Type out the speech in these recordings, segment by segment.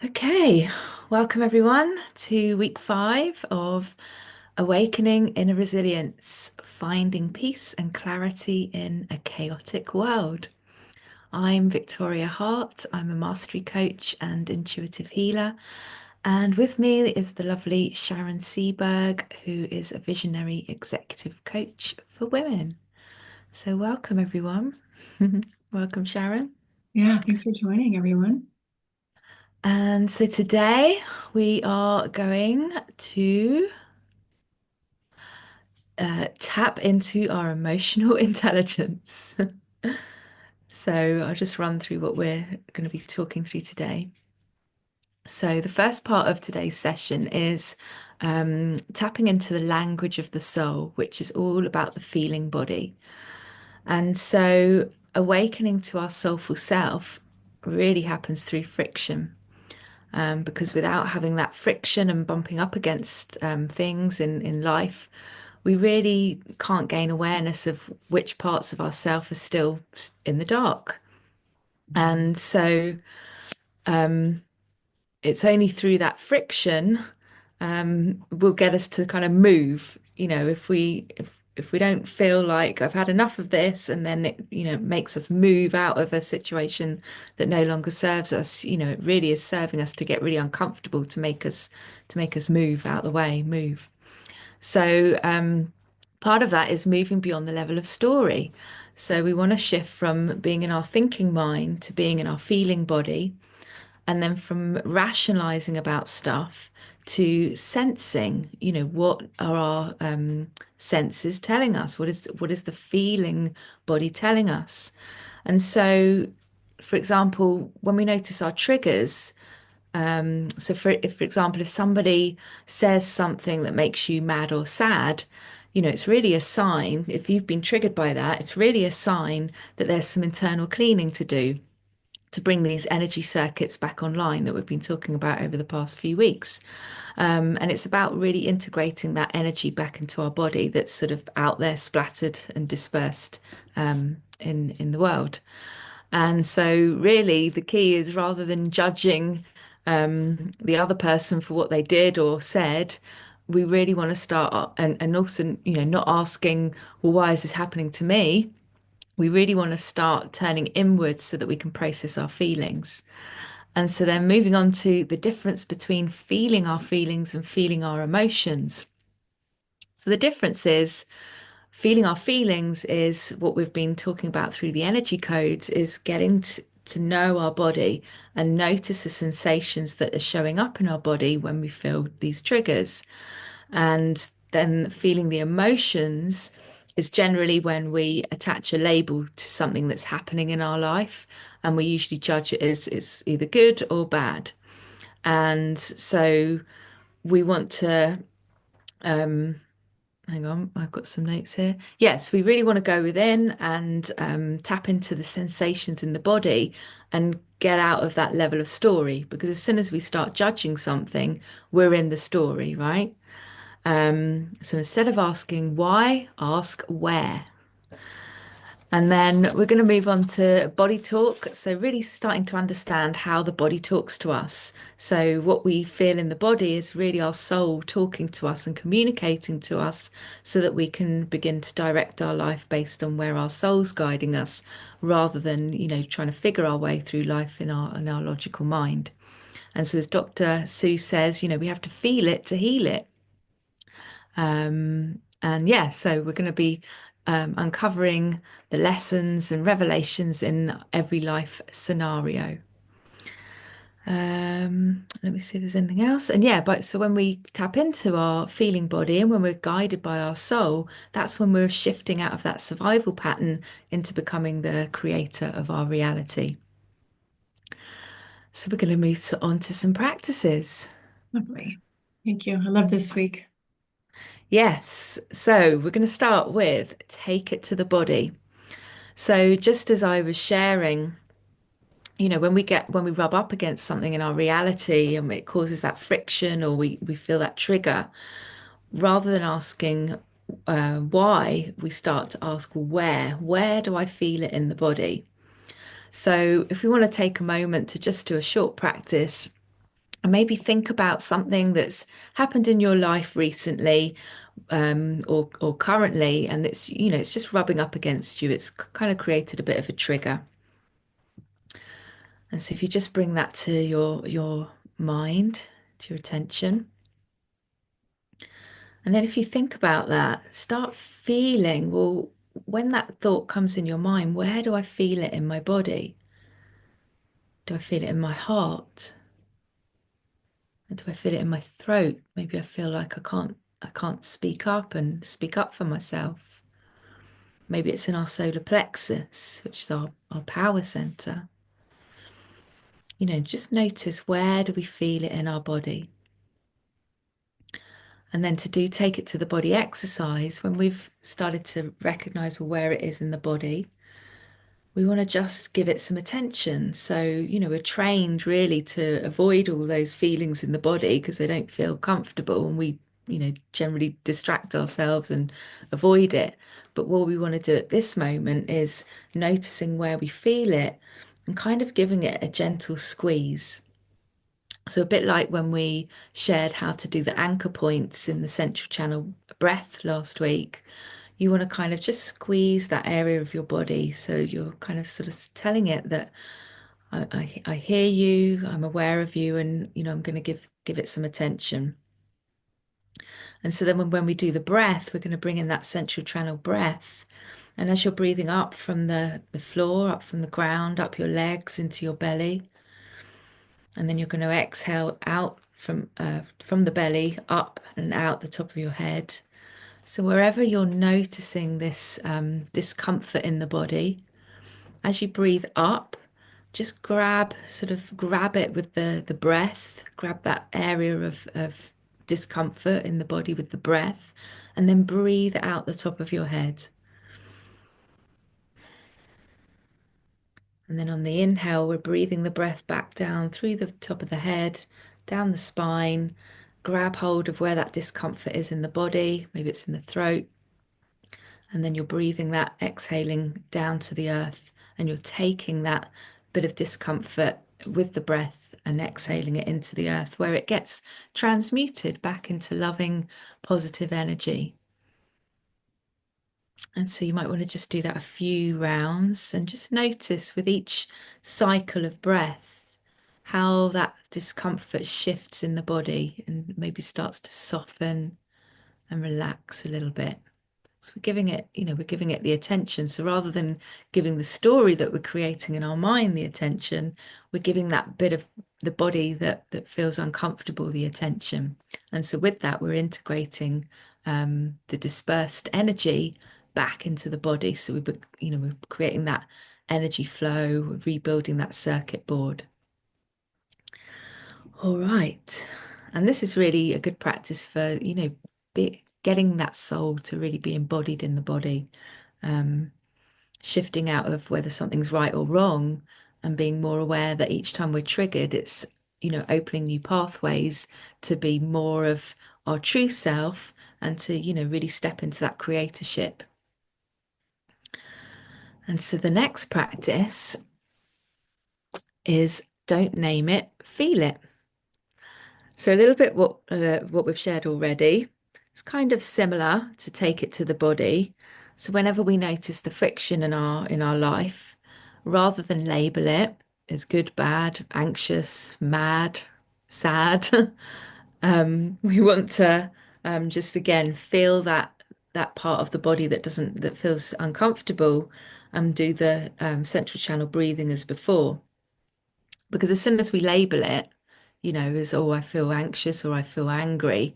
Okay, welcome everyone to week 5 of Awakening Inner Resilience, Finding Peace and Clarity in a Chaotic World. I'm Victoria Hart. I'm a mastery coach and intuitive healer. And with me is the lovely Sharon Seberg, who is a visionary executive coach for women. So, welcome everyone. Welcome, Sharon. Yeah, thanks for joining, everyone. And so today we are going to tap into our emotional intelligence. So I'll just run through what we're going to be talking through today. So the first part of today's session is tapping into the language of the soul, which is all about the feeling body. And so awakening to our soulful self really happens through friction. Because without having that friction and bumping up against things in life, we really can't gain awareness of which parts of ourself are still in the dark. And so it's only through that friction will get us to kind of move. If we don't feel like I've had enough of this, and then it makes us move out of a situation that no longer serves us, it really is serving us to get really uncomfortable to make us move out the way, move. So part of that is moving beyond the level of story. So we want to shift from being in our thinking mind to being in our feeling body, and then from rationalizing about stuff to sensing, what are our senses telling us? What is the feeling body telling us? And so, for example, when we notice our triggers, so for example, if somebody says something that makes you mad or sad, it's really a sign. If you've been triggered by that, it's really a sign that there's some internal cleaning to do to bring these energy circuits back online that we've been talking about over the past few weeks. And it's about really integrating that energy back into our body that's sort of out there splattered and dispersed in the world. And so really the key is, rather than judging the other person for what they did or said, we really want to start and also, not asking, well, why is this happening to me? We really want to start turning inwards so that we can process our feelings. And so then moving on to the difference between feeling our feelings and feeling our emotions. So the difference is, feeling our feelings is what we've been talking about through the energy codes, is getting to know our body and notice the sensations that are showing up in our body when we feel these triggers. And then feeling the emotions is generally when we attach a label to something that's happening in our life, and we usually judge it as it's either good or bad. And so we want to hang on, I've got some notes here. Yes, we really want to go within and tap into the sensations in the body and get out of that level of story, because as soon as we start judging something, we're in the story, right? So instead of asking why, ask where. And then we're going to move on to body talk. So, really starting to understand how the body talks to us. So, what we feel in the body is really our soul talking to us and communicating to us so that we can begin to direct our life based on where our soul's guiding us, rather than, trying to figure our way through life in our logical mind. And so, as Dr. Sue says, we have to feel it to heal it. And yeah, so we're going to be uncovering the lessons and revelations in every life scenario. Let me see if there's anything else. And yeah, but so when we tap into our feeling body and when we're guided by our soul, that's when we're shifting out of that survival pattern into becoming the creator of our reality. So we're going to move on to some practices. Lovely. Thank you. I love this week. Yes, so we're going to start with take it to the body. So just as I was sharing, when we rub up against something in our reality and it causes that friction, or we feel that trigger, rather than asking why, we start to ask where do I feel it in the body? So if we want to take a moment to just do a short practice, And maybe think about something that's happened in your life recently, or currently, and it's just rubbing up against you. It's kind of created a bit of a trigger. And so if you just bring that to your mind, to your attention, and then if you think about that, start feeling, well, when that thought comes in your mind, where do I feel it in my body? Do I feel it in my heart? And do I feel it in my throat? Maybe I feel like I can't speak up and speak up for myself. Maybe it's in our solar plexus, which is our power center. Just notice, where do we feel it in our body? And then take it to the body exercise, when we've started to recognize where it is in the body, we want to just give it some attention. So, we're trained really to avoid all those feelings in the body because they don't feel comfortable, and we, generally distract ourselves and avoid it. But what we want to do at this moment is noticing where we feel it and kind of giving it a gentle squeeze. So, a bit like when we shared how to do the anchor points in the central channel breath last week, you want to kind of just squeeze that area of your body. So, you're kind of sort of telling it that I hear you, I'm aware of you, and I'm going to give it some attention. And so then when we do the breath, we're going to bring in that central channel breath. And as you're breathing up from the floor, up from the ground, up your legs into your belly, and then you're going to exhale out from the belly up and out the top of your head. So wherever you're noticing this discomfort in the body, as you breathe up, just grab it with the breath, grab that area of discomfort in the body with the breath, and then breathe out the top of your head. And then on the inhale, we're breathing the breath back down through the top of the head, down the spine. Grab hold of where that discomfort is in the body. Maybe it's in the throat. And then you're breathing that, exhaling down to the earth. And you're taking that bit of discomfort with the breath and exhaling it into the earth, where it gets transmuted back into loving, positive energy. And so you might want to just do that a few rounds and just notice with each cycle of breath how that discomfort shifts in the body and maybe starts to soften and relax a little bit. So we're giving it the attention. So rather than giving the story that we're creating in our mind the attention, we're giving that bit of the body that feels uncomfortable the attention. And so with that, we're integrating the dispersed energy back into the body. So we're creating that energy flow, we're rebuilding that circuit board. All right. And this is really a good practice for, getting that soul to really be embodied in the body, um, shifting out of whether something's right or wrong and being more aware that each time we're triggered, it's, opening new pathways to be more of our true self and to, really step into that creatorship. And so the next practice is don't name it, feel it. So a little bit what we've shared already. It's kind of similar to take it to the body. So whenever we notice the friction in our life, rather than label it as good, bad, anxious, mad, sad, we want to just again feel that part of the body that feels uncomfortable, and do the central channel breathing as before. Because as soon as we label it, as, oh, I feel anxious or I feel angry,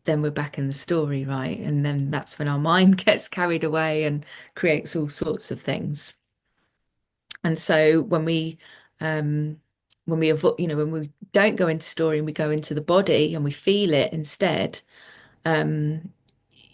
then we're back in the story, right? And then that's when our mind gets carried away and creates all sorts of things. And so when we don't go into story and we go into the body and we feel it instead, um,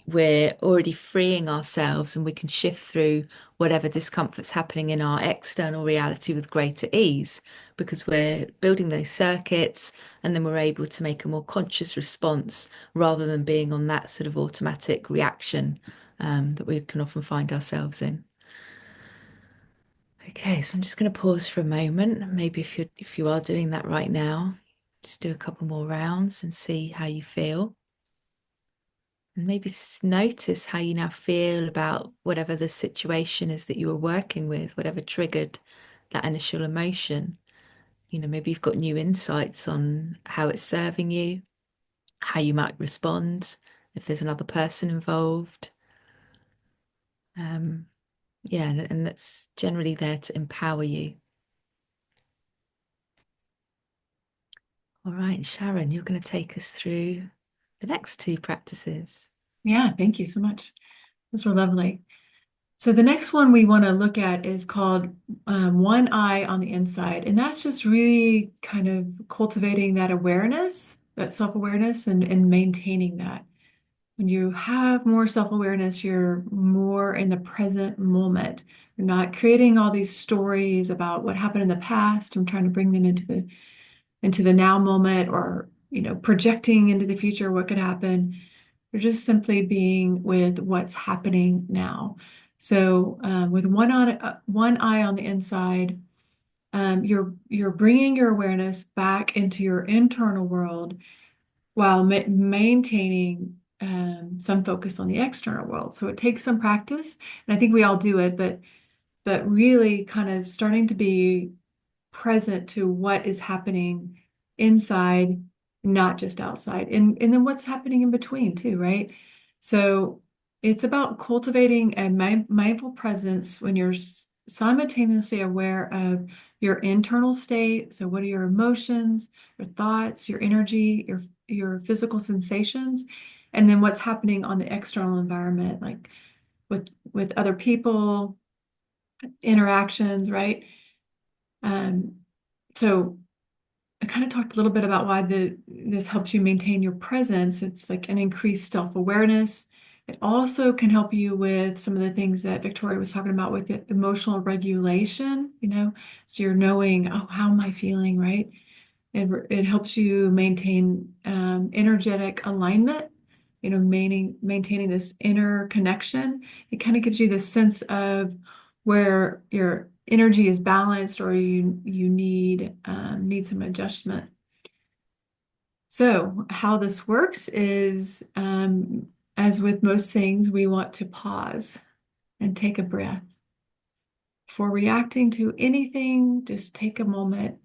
we're already freeing ourselves and we can shift through whatever discomfort's happening in our external reality with greater ease, because we're building those circuits and then we're able to make a more conscious response rather than being on that sort of automatic reaction that we can often find ourselves in. Okay, so I'm just going to pause for a moment. Maybe if you are doing that right now, Just do a couple more rounds and see how you feel. And maybe notice how you now feel about whatever the situation is that you were working with, whatever triggered that initial emotion. Maybe you've got new insights on how it's serving you, how you might respond if there's another person involved. Um, yeah, and that's generally there to empower you. All right, Sharon, you're going to take us through the next two practices. Yeah, thank you so much. Those were lovely. So the next one we want to look at is called one eye on the inside. And that's just really kind of cultivating that awareness, that self-awareness, and maintaining that. When you have more self-awareness, you're more in the present moment. You're not creating all these stories about what happened in the past and trying to bring them into the now moment, or projecting into the future what could happen. You're just simply being with what's happening now. So with one eye on the inside, you're bringing your awareness back into your internal world while maintaining some focus on the external world. So it takes some practice, and I think we all do it, but really kind of starting to be present to what is happening inside, not just outside, and then what's happening in between too, right? So it's about cultivating a mindful presence when you're simultaneously aware of your internal state. So what are your emotions, your thoughts, your energy, your physical sensations, and then what's happening on the external environment, like with other people, interactions, right? Um, so I kind of talked a little bit about why this helps you maintain your presence. It's like an increased self-awareness. It also can help you with some of the things that Victoria was talking about with the emotional regulation, so you're knowing, oh, how am I feeling, right? It helps you maintain energetic alignment, maintaining this inner connection. It kind of gives you this sense of where your energy is balanced, or you need some adjustment. So how this works is, as with most things, we want to pause and take a breath. Before reacting to anything, just take a moment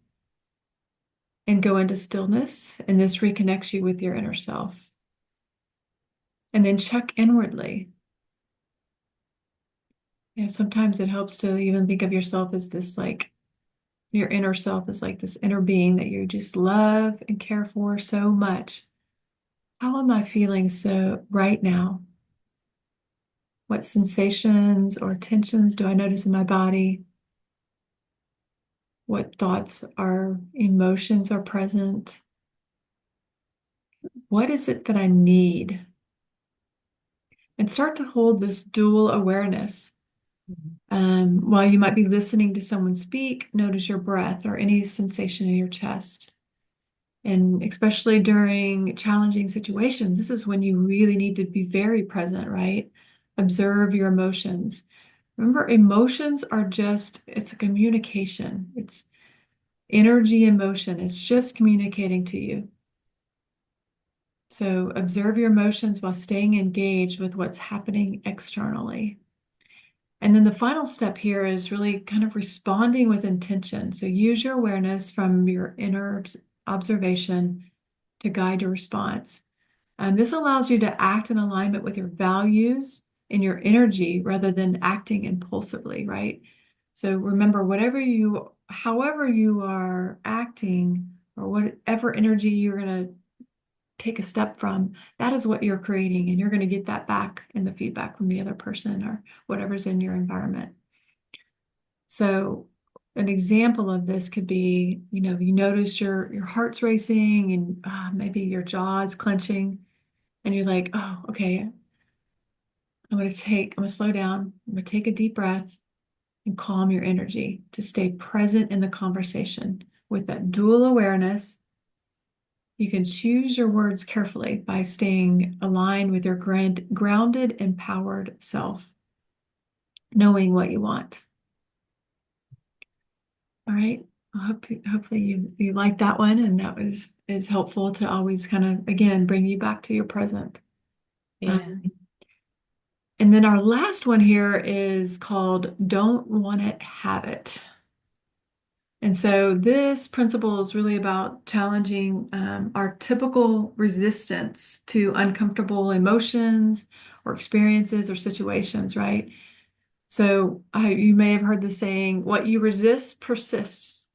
and go into stillness, and this reconnects you with your inner self. And then check inwardly. Sometimes it helps to even think of yourself as this, like, your inner self is like this inner being that you just love and care for so much. How am I feeling so right now? What sensations or tensions do I notice in my body? What thoughts or emotions are present? What is it that I need? And start to hold this dual awareness. While you might be listening to someone speak, notice your breath or any sensation in your chest. And especially during challenging situations, this is when you really need to be very present, right? Observe your emotions. Remember, emotions are it's a communication. It's energy in motion. It's just communicating to you. So observe your emotions while staying engaged with what's happening externally. And then the final step here is really kind of responding with intention. So use your awareness from your inner observation to guide your response. This allows you to act in alignment with your values and your energy rather than acting impulsively, right? So remember, however you are acting, or whatever energy you're going to take a step from, that is what you're creating, and you're going to get that back in the feedback from the other person or whatever's in your environment. So an example of this could be, you notice your heart's racing, and maybe your jaw is clenching, and you're like, oh, okay, I'm going to slow down. I'm going to take a deep breath and calm your energy to stay present in the conversation with that dual awareness. You can choose your words carefully by staying aligned with your grounded, empowered self, knowing what you want. All right. Hopefully you liked that one, and that was is helpful to always kind of, again, bring you back to your present. Yeah. Um, and then our last one here is called Don't Want It, Have It. And so this principle is really about challenging our typical resistance to uncomfortable emotions or experiences or situations, right? So you may have heard the saying, what you resist persists.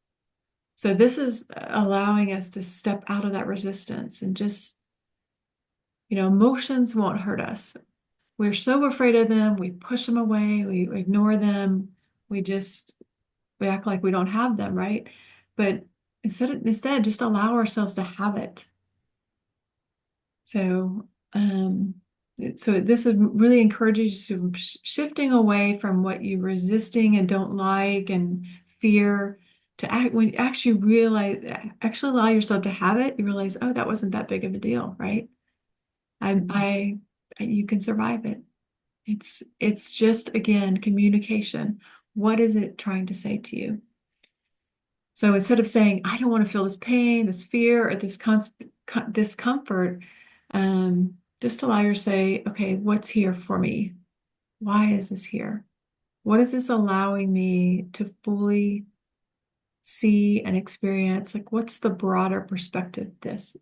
So this is allowing us to step out of that resistance and just, emotions won't hurt us. We're so afraid of them, we push them away, we ignore them, we just we act like we don't have them, right? But instead just allow ourselves to have it. So um this is really encourages you to shifting away from what you're resisting and don't like and fear to act when you actually realize actually allow yourself to have it, you realize, oh, that wasn't that big of a deal, right? You can survive it. It's just again communication. What is it trying to say to you? So instead of saying, I don't want to feel this pain, this fear, or this discomfort, just allow your say, okay, what's here for me? Why is this here? What is this allowing me to fully see and experience? Like, what's the broader perspective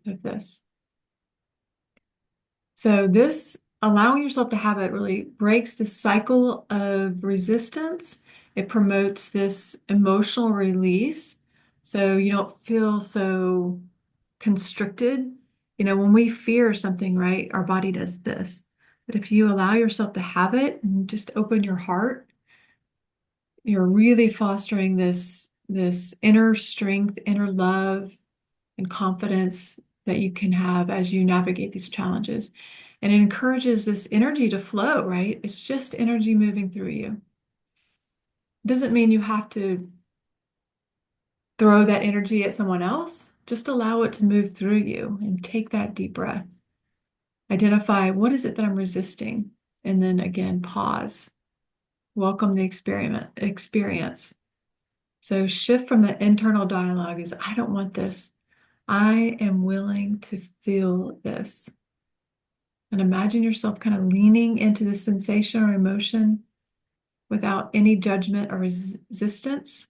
of this? So this allowing yourself to have it really breaks the cycle of resistance. It promotes this emotional release. So you don't feel so constricted. When we fear something, right, our body does this. But if you allow yourself to have it and just open your heart, you're really fostering this inner strength, inner love, and confidence that you can have as you navigate these challenges. And it encourages this energy to flow, right? It's just energy moving through you. Doesn't mean you have to throw that energy at someone else. Just allow it to move through you and take that deep breath. Identify what is it that I'm resisting? And then again, pause. Welcome the experience. So shift from the internal dialogue is I don't want this. I am willing to feel this. And imagine yourself kind of leaning into the sensation or emotion without any judgment or resistance.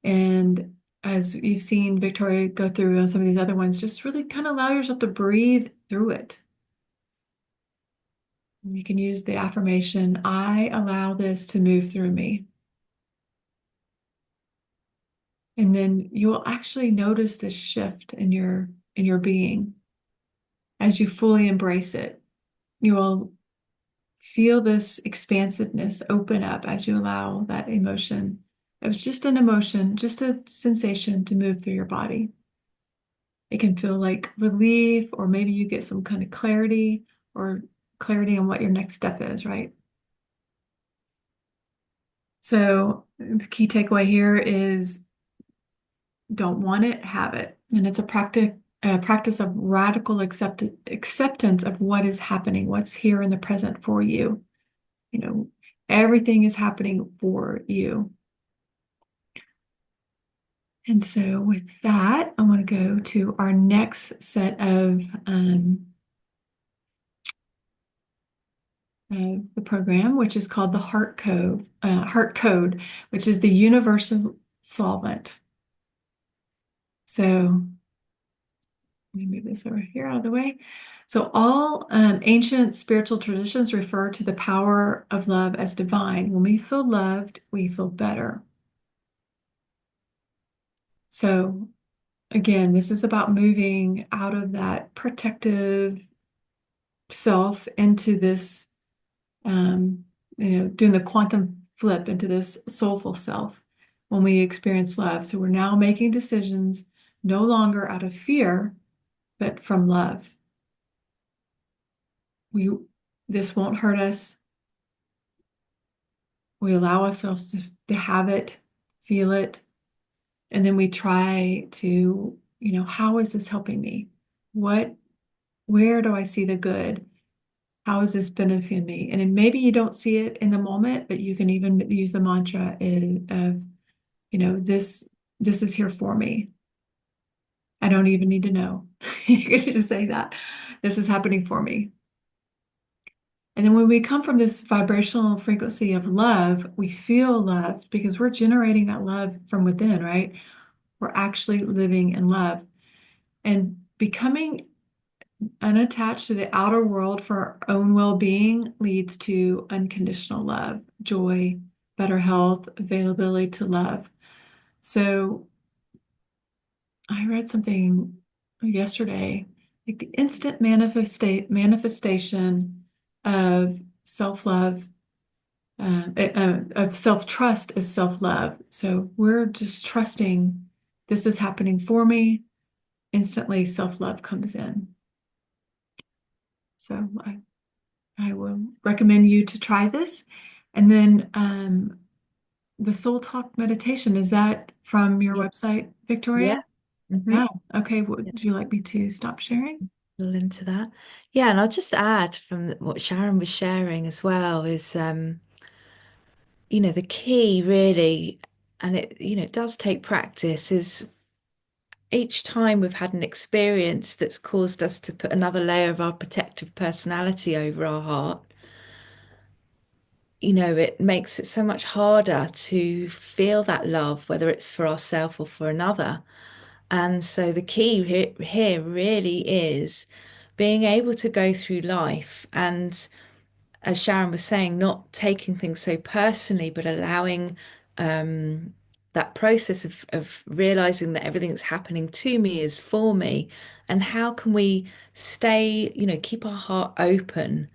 And as you've seen Victoria go through on some of these other ones, just really kind of allow yourself to breathe through it. You can use the affirmation, I allow this to move through me. And then you'll actually notice this shift in your being as you fully embrace it. You will feel this expansiveness open up as you allow that emotion. It was just an emotion, just a sensation to move through your body. It can feel like relief, or maybe you get some kind of clarity or clarity on what your next step is, right? So the key takeaway here is don't want it, have it. And it's a practice of radical acceptance of what is happening, what's here in the present for you. You know, everything is happening for you. And so with that, I want to go to our next set of the program, which is called the Heart Code, which is the universal solvent. So let me move this over here out of the way. So all ancient spiritual traditions refer to the power of love as divine. When we feel loved, we feel better. So again, this is about moving out of that protective self into this, doing the quantum flip into this soulful self when we experience love. So we're now making decisions no longer out of fear, but from love. We This won't hurt us. We allow ourselves to have it, feel it, and then we try to, how is this helping me? Where do I see the good? How is this benefiting me? And then maybe you don't see it in the moment, but you can even use the mantra of, this is here for me. I don't even need to know. You can just say that this is happening for me. And then when we come from this vibrational frequency of love, we feel loved because we're generating that love from within, right? We're actually living in love and becoming unattached to the outer world for our own well-being leads to unconditional love, joy, better health, availability to love. So I read something yesterday, like the instant manifestation of self-love, of self-trust is self-love. So we're just trusting this is happening for me. Instantly, self-love comes in. So I will recommend you to try this. And then the Soul Talk meditation, is that from your Yeah. website, Yeah. Victoria? Hmm. Yeah. Okay. Would you like me to stop sharing? Into that. Yeah, and I'll just add from what Sharon was sharing as well is the key really, and it does take practice, is each time we've had an experience that's caused us to put another layer of our protective personality over our heart, it makes it so much harder to feel that love, whether it's for ourselves or for another. And so the key here really is being able to go through life and, as Sharon was saying, not taking things so personally, but allowing that process of realizing that everything that's happening to me is for me. And how can we stay, keep our heart open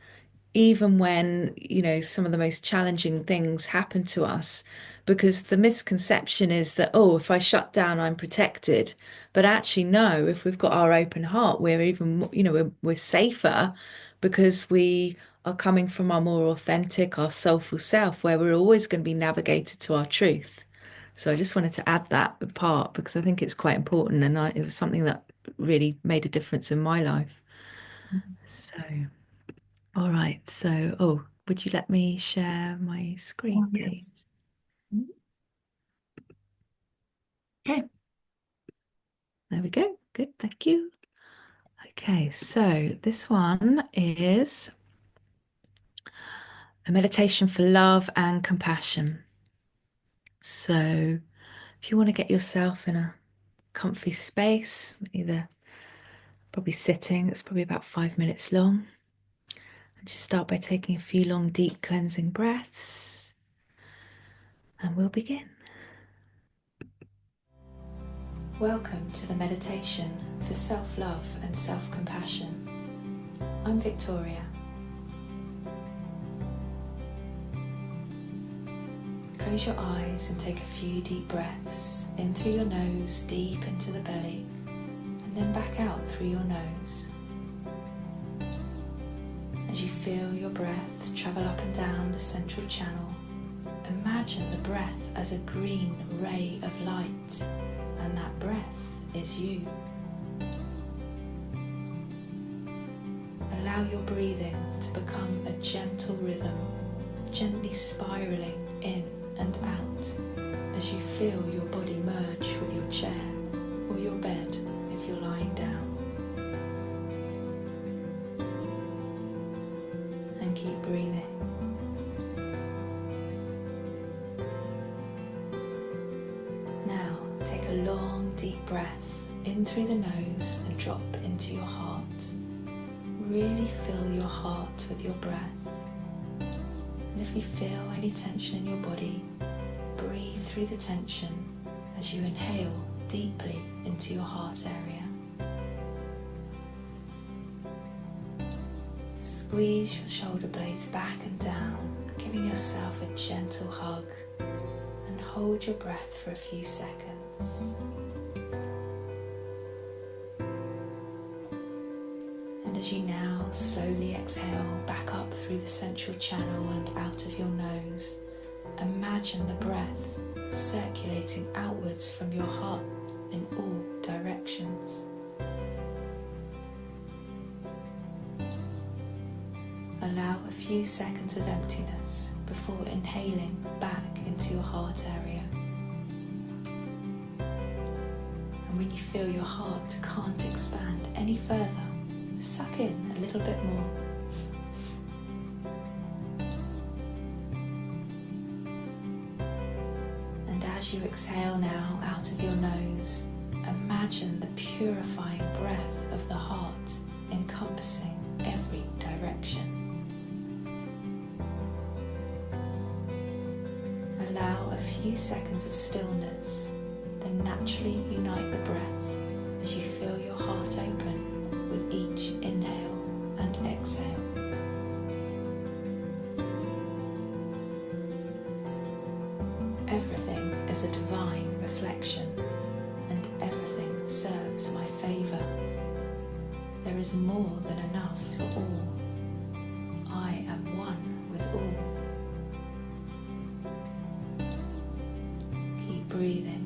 even when, some of the most challenging things happen to us. Because the misconception is that, oh, if I shut down, I'm protected. But actually, no, if we've got our open heart, we're even, we're safer because we are coming from our more authentic, our soulful self, where we're always going to be navigated to our truth. So I just wanted to add that part because I think it's quite important, and it was something that really made a difference in my life. So. All right. So, would you let me share my Oh, screen, please? yes. Okay. There we go. Good. Thank you. Okay. So, this one is a meditation for love and compassion. So, if you want to get yourself in a comfy space, either probably sitting, it's probably about 5 minutes long. And just start by taking a few long, deep cleansing breaths, and we'll begin. Welcome to the meditation for self-love and self-compassion. I'm Victoria. Close your eyes and take a few deep breaths in through your nose, deep into the belly, and then back out through your nose. As you feel your breath travel up and down the central channel, imagine the breath as a green ray of light, and that breath is you. Allow your breathing to become a gentle rhythm, gently spiraling in and out as you feel your body merge with your chair or your bed if you're lying down. And keep breathing. Now take a long deep breath in through the nose and drop into your heart. Really fill your heart with your breath. And if you feel any tension in your body, breathe through the tension as you inhale deeply into your heart area. Squeeze your shoulder blades back and down, giving yourself a gentle hug, and hold your breath for a few seconds. And as you now slowly exhale back up through the central channel and out of your nose, imagine the breath circulating outwards from your heart in all directions. Allow a few seconds of emptiness before inhaling back into your heart area. And And when you feel your heart can't expand any further, suck in a little bit more. And as you exhale now out of your nose, imagine the purifying breath of the heart encompassing every direction. Allow a few seconds of stillness, then naturally unite the breath as you feel your heart open with each inhale and exhale. Everything is a divine reflection, and everything serves my favour. There is more than enough for all. I am one with all. Keep breathing.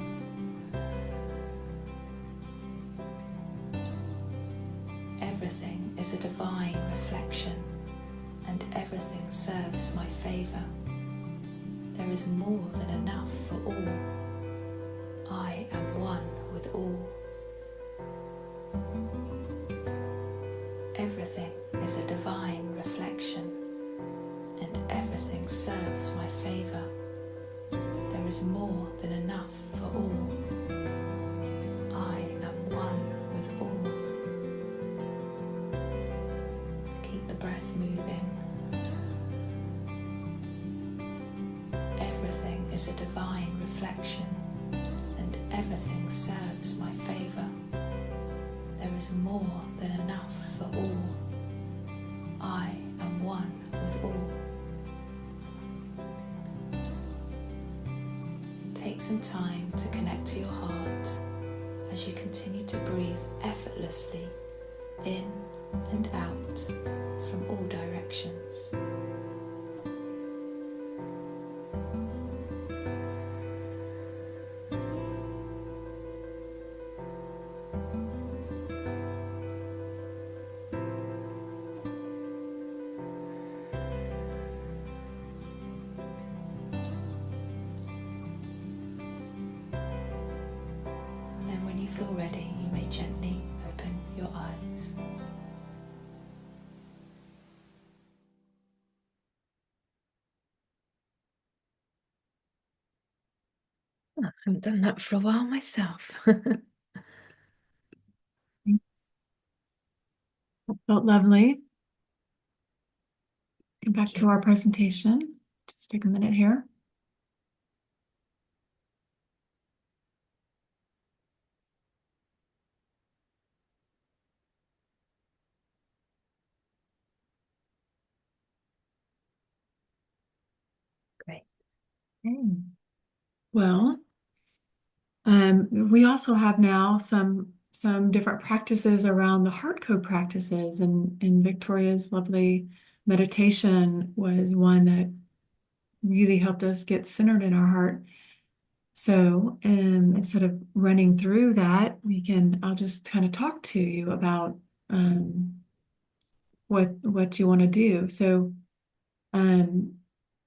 Everything is a divine reflection, and everything serves my favour. There is more than enough for all. I am one with all. Everything is a divine reflection, and everything serves my favour. There is more than enough for all. I am one with all. Keep the breath moving. Everything is a divine reflection, and everything serves my favour. There is more than enough for all. I am one with all. Take some time to connect to your heart as you continue to breathe effortlessly in and out from all directions. And then when you feel ready, you may gently open your eyes. I haven't done that for a while myself. That felt lovely. Get back to our presentation. Just take a minute here. Great. Okay. Well, we also have now some different practices around the heart code practices, and Victoria's lovely meditation was one that really helped us get centered in our heart. So, instead of running through that, I'll just kind of talk to you about what you want to do. So, um,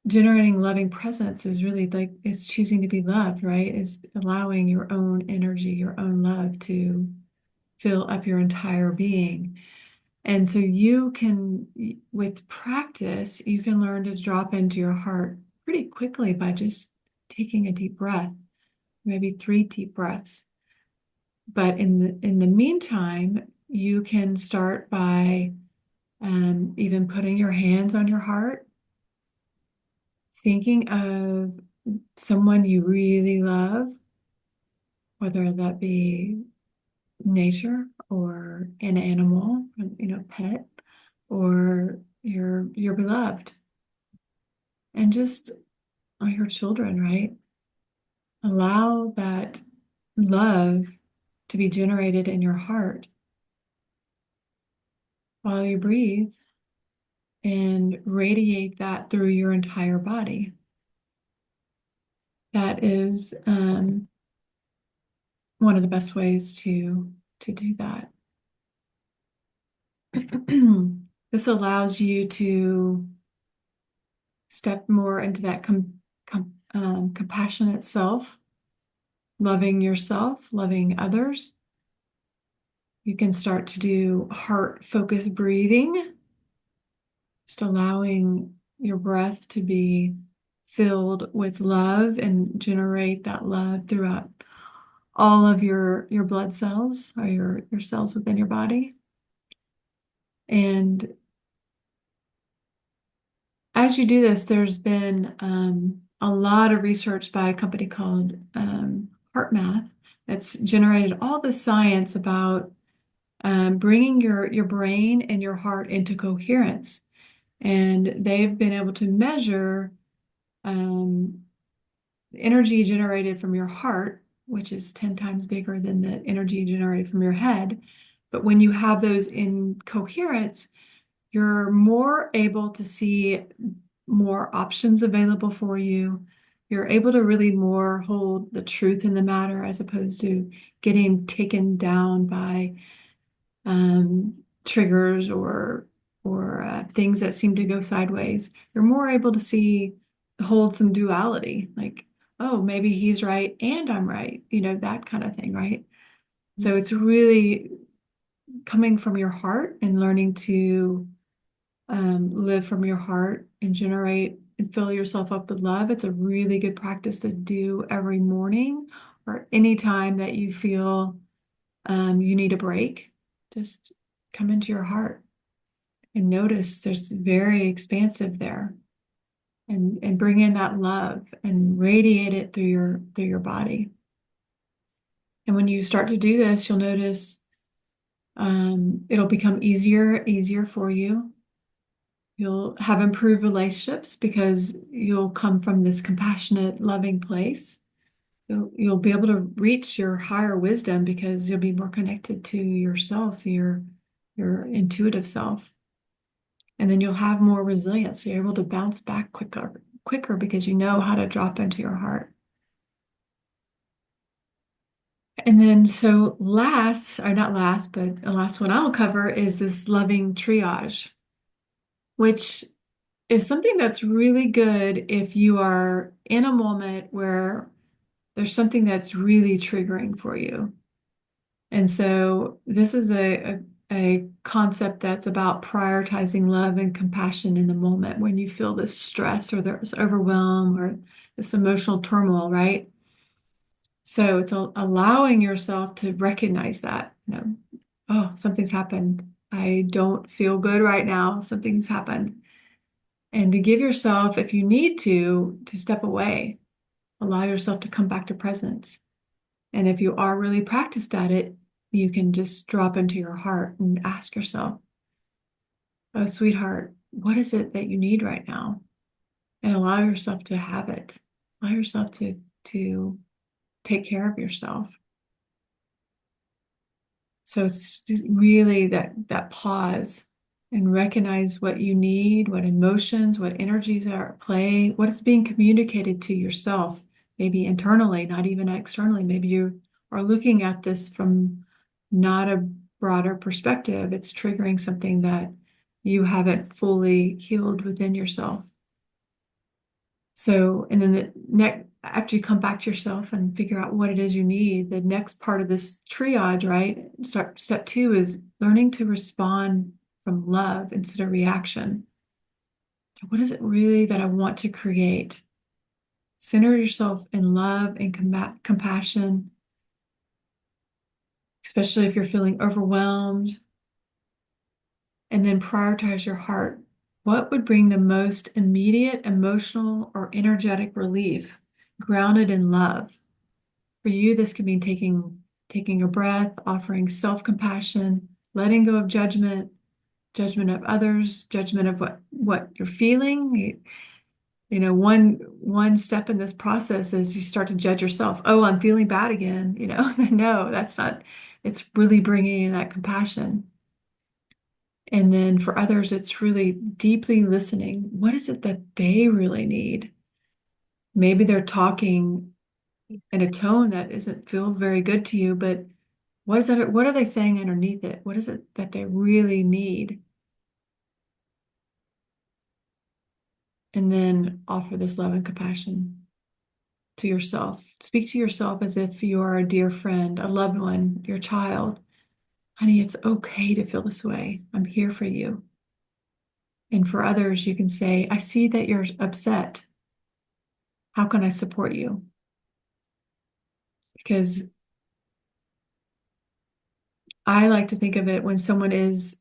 generating loving presence is really like is choosing to be loved, right? Is allowing your own energy, your own love to fill up your entire being. And so you can, with practice, you can learn to drop into your heart pretty quickly by just taking a deep breath, maybe 3 deep breaths. But in the meantime, you can start by even putting your hands on your heart, thinking of someone you really love, whether that be nature or an animal, pet, or your beloved, and just your children, right? Allow that love to be generated in your heart while you breathe and radiate that through your entire body. That is one of the best ways to do that. This allows you to step more into that compassionate self, loving yourself, loving others. You can start to do heart-focused breathing, just allowing your breath to be filled with love and generate that love throughout all of your blood cells or your cells within your body. And as you do this, there's been a lot of research by a company called HeartMath that's generated all the science about bringing your brain and your heart into coherence. And they've been able to measure um, energy generated from your heart, which is 10 times bigger than the energy generated from your head. But when you have those in coherence, you're more able to see more options available for you. You're able to really more hold the truth in the matter as opposed to getting taken down by triggers or things that seem to go sideways. You're more able to see hold some duality, like, oh, maybe he's right and I'm right, that kind of thing, right? So it's really coming from your heart and learning to live from your heart and generate and fill yourself up with love. It's a really good practice to do every morning or any time that you feel you need a break. Just come into your heart and notice there's very expansive there and bring in that love and radiate it through your body. And when you start to do this, you'll notice it'll become easier for you. You'll have improved relationships because you'll come from this compassionate, loving place. You'll be able to reach your higher wisdom because you'll be more connected to yourself, your intuitive self. And then you'll have more resilience. You're able to bounce back quicker because you know how to drop into your heart. And then so last, or not last, but the last one I'll cover is this loving triage, which is something that's really good if you are in a moment where there's something that's really triggering for you. And so this is a concept that's about prioritizing love and compassion in the moment when you feel this stress or there's overwhelm or this emotional turmoil, right? So it's allowing yourself to recognize that, oh, something's happened. I don't feel good right now. Something's happened. And to give yourself, if you need to step away, allow yourself to come back to presence. And if you are really practiced at it, you can just drop into your heart and ask yourself, oh, sweetheart, what is it that you need right now? And allow yourself to have it. Allow yourself to take care of yourself. So it's just really that pause and recognize what you need, what emotions, what energies are at play, what is being communicated to yourself, maybe internally, not even externally. Maybe you are looking at this from not a broader perspective. It's triggering something that you haven't fully healed within yourself. So, and then after you come back to yourself and figure out what it is you need, the next part of this triage, right? Step two is learning to respond from love instead of reaction. What is it really that I want to create? Center yourself in love and compassion, especially if you're feeling overwhelmed, and then prioritize your heart. What would bring the most immediate emotional or energetic relief, grounded in love? For you, this could mean taking a breath, offering self-compassion, letting go of judgment of others, judgment of what you're feeling. One step in this process is you start to judge yourself. Oh, I'm feeling bad again. No, that's not. It's really bringing in that compassion. And then for others, it's really deeply listening. What is it that they really need? Maybe they're talking in a tone that isn't feel very good to you, but what is that? What are they saying underneath it? What is it that they really need? And then offer this love and compassion. to yourself. Speak to yourself as if you are a dear friend, a loved one, your child. Honey, it's okay to feel this way. I'm here for you. And for others, you can say, I see that you're upset. How can I support you? Because I like to think of it when someone is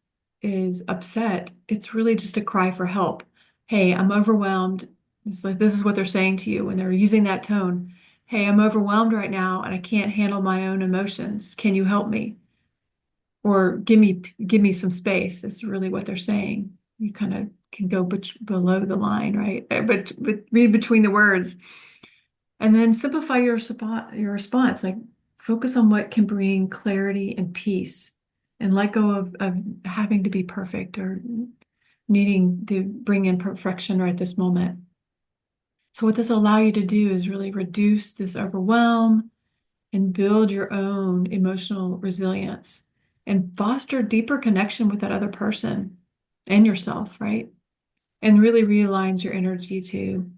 upset, it's really just a cry for help. Hey, I'm overwhelmed. It's like this is what they're saying to you when they're using that tone. Hey, I'm overwhelmed right now and I can't handle my own emotions. Can you help me? Or give me some space. That's really what they're saying. You kind of can go below the line, right? But read between the words. And then simplify your response. Like focus on what can bring clarity and peace and let go of having to be perfect or needing to bring in perfection right this moment. So what this allow you to do is really reduce this overwhelm and build your own emotional resilience and foster deeper connection with that other person and yourself, right? And really realigns your energy to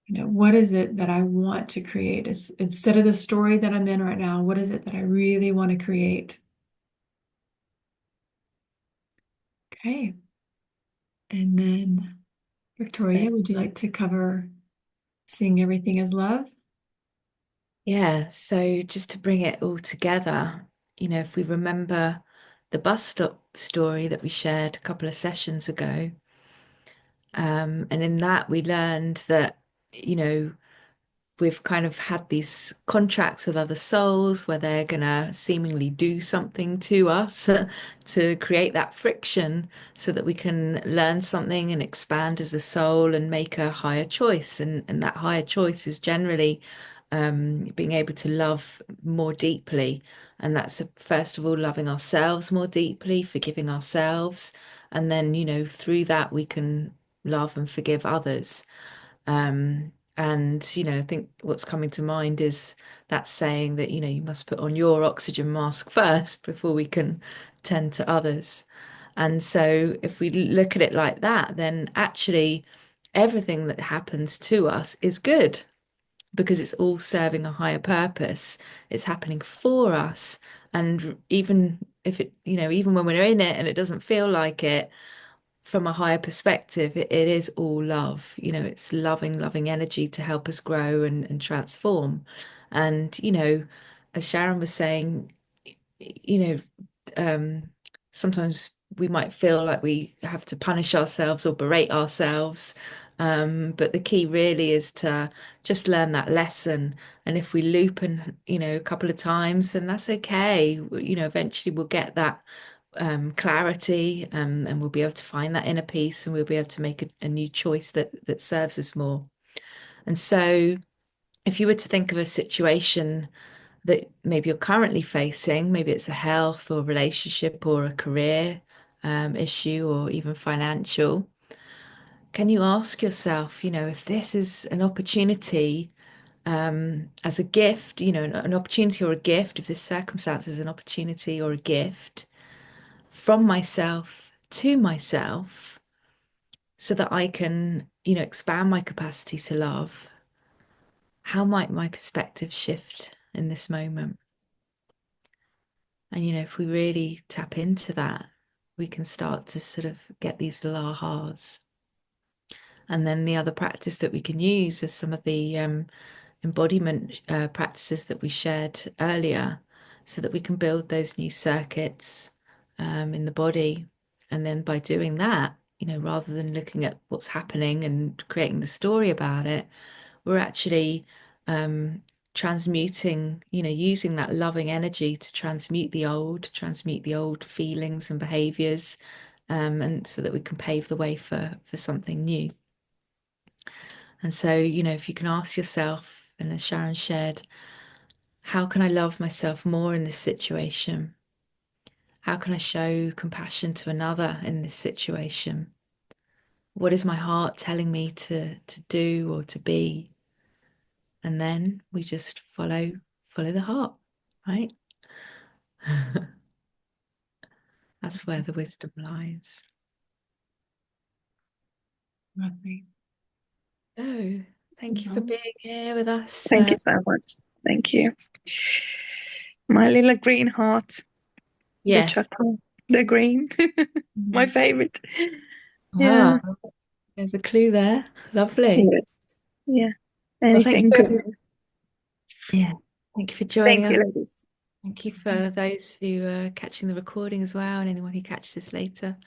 what is it that I want to create? Instead of the story that I'm in right now, what is it that I really want to create? Okay. And then, Victoria, would you like to cover seeing everything as love? Yeah, so just to bring it all together, if we remember the bus stop story that we shared a couple of sessions ago, and in that we learned that, you know, we've kind of had these contracts with other souls where they're gonna seemingly do something to us to create that friction so that we can learn something and expand as a soul and make a higher choice. And that higher choice is generally being able to love more deeply. And that's first of all loving ourselves more deeply, forgiving ourselves. And then, through that we can love and forgive others. And, I think what's coming to mind is that saying that, you must put on your oxygen mask first before we can tend to others. And so if we look at it like that, then actually everything that happens to us is good because it's all serving a higher purpose. It's happening for us. And even if it, even when we're in it and it doesn't feel like it, from a higher perspective, it is all love. It's loving energy to help us grow and transform. And, as Sharon was saying, you know, um, sometimes we might feel like we have to punish ourselves or berate ourselves. But the key really is to just learn that lesson. And if we loop and, a couple of times, then that's okay. Eventually we'll get that clarity, and we'll be able to find that inner peace and we'll be able to make a new choice that serves us more. And so if you were to think of a situation that maybe you're currently facing, maybe it's a health or relationship or a career issue or even financial, can you ask yourself, if this is an opportunity as a gift, an opportunity or a gift, if this circumstance is an opportunity or a gift from myself to myself so that I can, expand my capacity to love, how might my perspective shift in this moment? And, if we really tap into that, we can start to sort of get these little ahas. And then the other practice that we can use is some of the embodiment practices that we shared earlier, so that we can build those new circuits in the body. And then by doing that, rather than looking at what's happening and creating the story about it, we're actually um, transmuting, using that loving energy to transmute the old feelings and behaviors, and so that we can pave the way for something new. And so, if you can ask yourself, and as Sharon shared, how can I love myself more in this situation? How can I show compassion to another in this situation? What is my heart telling me to do or to be? And then we just follow the heart, right? That's where the wisdom lies. Lovely. Oh, Thank you for Mhm. being here with us. Thank you so much. Thank you. My little green heart, the Yeah. chocolate, the green, my Mhm. favorite. Yeah. Ah, there's a clue there. Lovely. Yes. Yeah. Well, thank Anything you. good. Yeah. Thank you for Thank joining us. you, ladies. Thank you for those who are catching the recording as well, and anyone who catches this later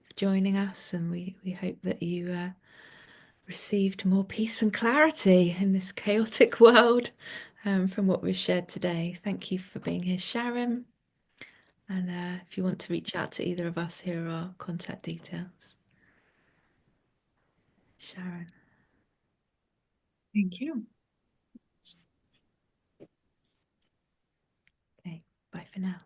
for joining us. And we hope that you received more peace and clarity in this chaotic world from what we've shared today. Thank you for being here, Sharon. And if you want to reach out to either of us, here are our contact details. Sharon. Thank you. Okay, bye for now.